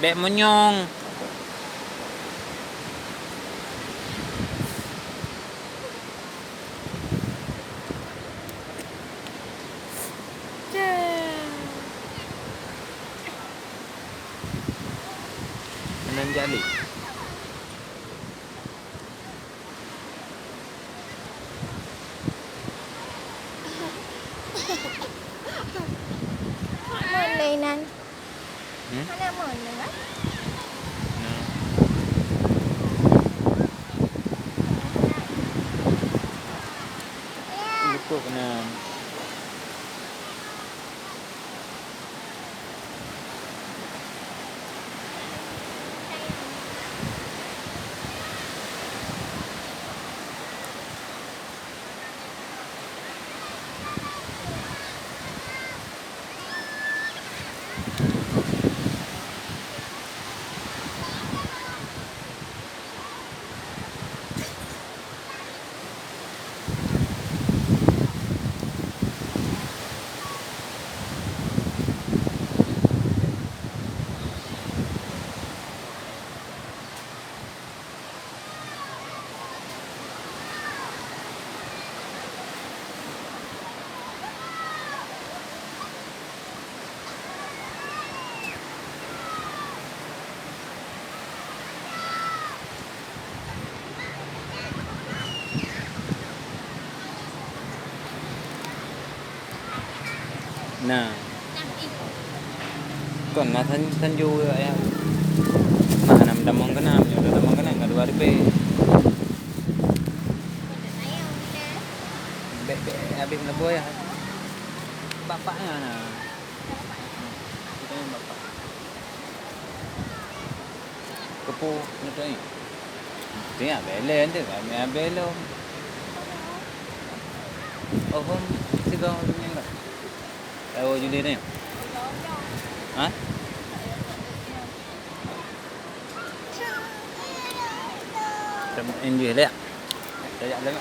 Bebek monyong. Menanjak ni. Mana mana? Lupa kena. Nah. Còn là thân du rồi em. Mà nằm đầm mong cái nam, nhiều đầm mong cái này cả dua ribu. Bebek habis melebur ya. Bapaknya nah. Kita yang bapak. Kepu itu ni. Dia belen tu, kami belum. Oh, tiga orang yang enggak. Tahu jadi ni. Hah? Enjoy lah. Sekejap lagi.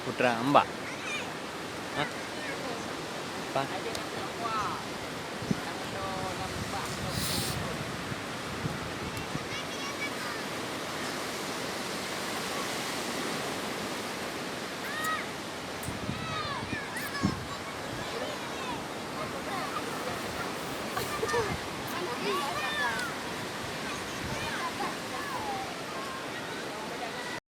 Putra Mbak. Hah? Apa?